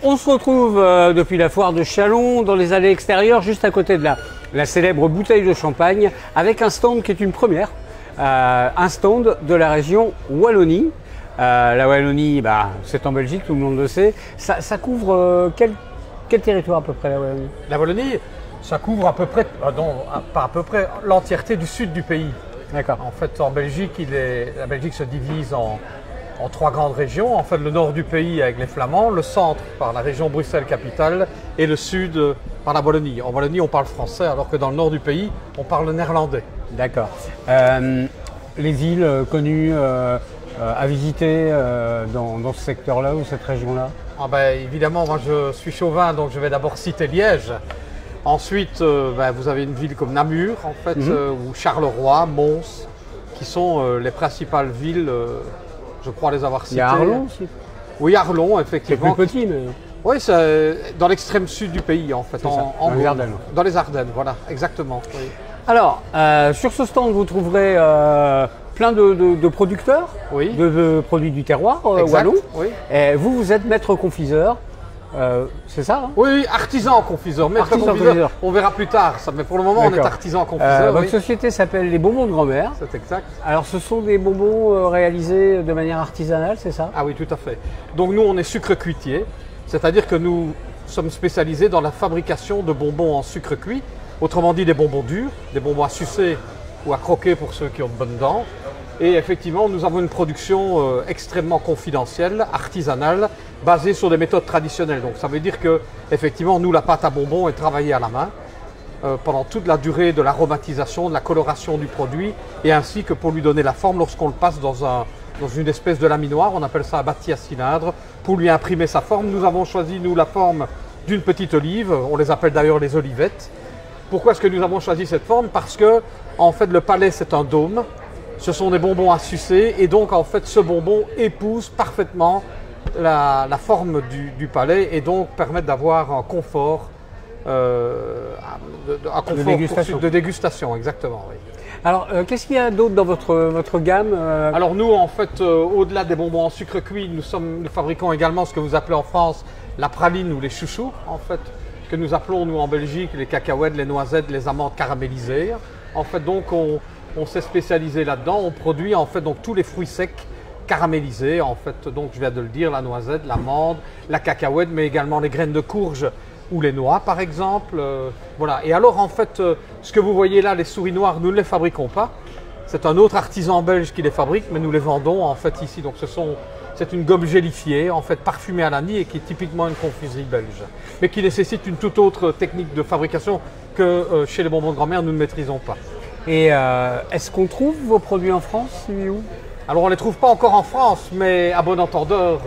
On se retrouve depuis la foire de Châlons dans les allées extérieures, juste à côté de la célèbre bouteille de champagne, avec un stand qui est une première, un stand de la région Wallonie. La Wallonie, c'est en Belgique, tout le monde le sait. Ça couvre quel territoire à peu près, la Wallonie? La Wallonie, ça couvre à peu près, pas à peu près, l'entièreté du sud du pays. D'accord. En fait, en Belgique, la Belgique se divise en trois grandes régions. En fait, le nord du pays avec les Flamands, le centre par la région Bruxelles-Capitale et le sud par la Wallonie. En Wallonie, on parle français, alors que dans le nord du pays, on parle le néerlandais. D'accord. Les villes connues à visiter dans ce secteur-là ou cette région-là? Évidemment, moi je suis chauvin, donc je vais d'abord citer Liège. Ensuite, vous avez une ville comme Namur, en fait, ou Charleroi, Mons, qui sont les principales villes, je crois les avoir citées. Il y a Arlon aussi? Oui, Arlon, effectivement. C'est plus petit, mais... Oui, c'est dans l'extrême sud du pays, en fait. Dans les Ardennes. Dans les Ardennes, voilà, exactement. Oui. Alors, sur ce stand, vous trouverez plein de producteurs, oui, de produits du terroir wallon. Oui. Et vous êtes maître confiseur, c'est ça, hein? Oui, artisan confiseur. Maître confiseur, on verra plus tard ça, mais pour le moment, on est artisan confiseur. Votre société s'appelle les Bonbons de Grand-Mère. C'est exact. Alors, ce sont des bonbons réalisés de manière artisanale, c'est ça? Ah oui, tout à fait. Donc, nous, on est sucre cuitier, c'est-à-dire que nous sommes spécialisés dans la fabrication de bonbons en sucre cuit, autrement dit des bonbons durs, des bonbons à sucer ou à croquer pour ceux qui ont de bonnes dents. Et effectivement, nous avons une production extrêmement confidentielle, artisanale, basée sur des méthodes traditionnelles. Donc ça veut dire que, effectivement, nous, la pâte à bonbons est travaillée à la main pendant toute la durée de l'aromatisation, de la coloration du produit, et ainsi que pour lui donner la forme lorsqu'on le passe dans une espèce de laminoir, on appelle ça un bâti à cylindre, pour lui imprimer sa forme. Nous avons choisi, nous, la forme d'une petite olive, on les appelle d'ailleurs les olivettes. Pourquoi est-ce que nous avons choisi cette forme? Parce que, en fait, le palais, c'est un dôme. Ce sont des bonbons à sucer et donc, en fait, ce bonbon épouse parfaitement la forme du palais et donc permet d'avoir un confort, de dégustation, exactement. Oui. Alors, qu'est-ce qu'il y a d'autre dans votre gamme? Alors, nous, en fait, au-delà des bonbons en sucre cuit, nous fabriquons également ce que vous appelez en France la praline ou les chouchous, en fait, que nous appelons, nous, en Belgique, les cacahuètes, les noisettes, les amandes caramélisées. En fait, donc, on s'est spécialisé là-dedans. On produit, en fait, donc, tous les fruits secs caramélisés. En fait, donc, je viens de le dire, la noisette, l'amande, la cacahuète, mais également les graines de courge ou les noix, par exemple. Voilà. Et alors, en fait, ce que vous voyez là, les souris noires, nous ne les fabriquons pas. C'est un autre artisan belge qui les fabrique, mais nous les vendons, en fait, ici. Donc, c'est une gomme gélifiée, en fait parfumée à l'anis et qui est typiquement une confiserie belge, mais qui nécessite une toute autre technique de fabrication que chez les bonbons de grand-mère, nous ne maîtrisons pas. Et est-ce qu'on trouve vos produits en France, oui, où? Alors on ne les trouve pas encore en France, mais à bon entendeur,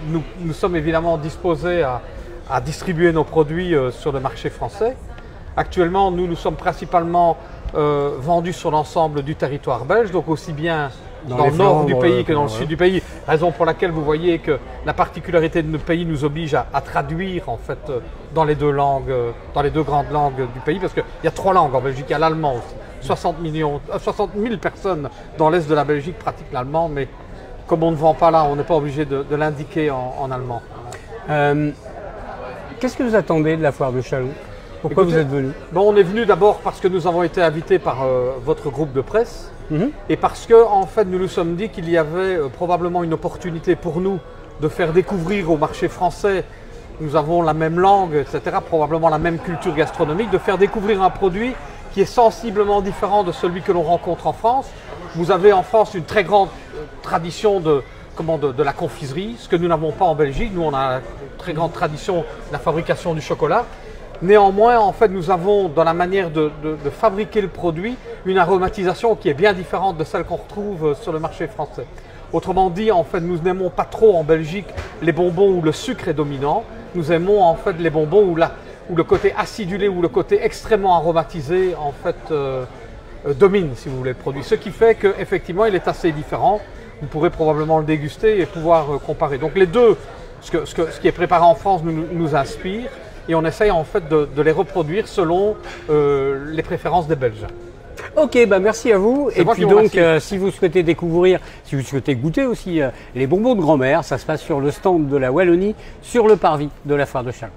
nous sommes évidemment disposés à distribuer nos produits sur le marché français. Actuellement, nous sommes principalement vendus sur l'ensemble du territoire belge, donc aussi bien dans le nord du pays que dans le sud du pays, raison pour laquelle vous voyez que la particularité de notre pays nous oblige à traduire en fait dans les deux langues, dans les deux grandes langues du pays, parce qu'il y a trois langues en Belgique, il y a l'allemand aussi. 60 000 personnes dans l'est de la Belgique pratiquent l'allemand, mais comme on ne vend pas là, on n'est pas obligé de l'indiquer en allemand. Qu'est-ce que vous attendez de la foire de Châlons? Pourquoi vous êtes venu? On est venu d'abord parce que nous avons été invités par votre groupe de presse et parce que en fait nous nous sommes dit qu'il y avait probablement une opportunité pour nous de faire découvrir au marché français, nous avons la même langue, etc., probablement la même culture gastronomique, de faire découvrir un produit qui est sensiblement différent de celui que l'on rencontre en France. Vous avez en France une très grande tradition de la confiserie, ce que nous n'avons pas en Belgique. Nous, on a une très grande tradition de la fabrication du chocolat. Néanmoins, en fait, nous avons dans la manière de fabriquer le produit une aromatisation qui est bien différente de celle qu'on retrouve sur le marché français. Autrement dit, en fait, nous n'aimons pas trop en Belgique les bonbons où le sucre est dominant. Nous aimons en fait les bonbons où le côté acidulé ou le côté extrêmement aromatisé en fait domine, si vous voulez, le produit. Ce qui fait qu'effectivement, il est assez différent. Vous pourrez probablement le déguster et pouvoir comparer. Donc les deux, ce qui est préparé en France nous inspire. Et on essaye en fait de les reproduire selon les préférences des Belges. Ok, bah merci à vous. C'est Et moi puis qui vous donc, remercie. si vous souhaitez découvrir, si vous souhaitez goûter aussi les bonbons de grand-mère, ça se passe sur le stand de la Wallonie, sur le parvis de la foire de Châlons.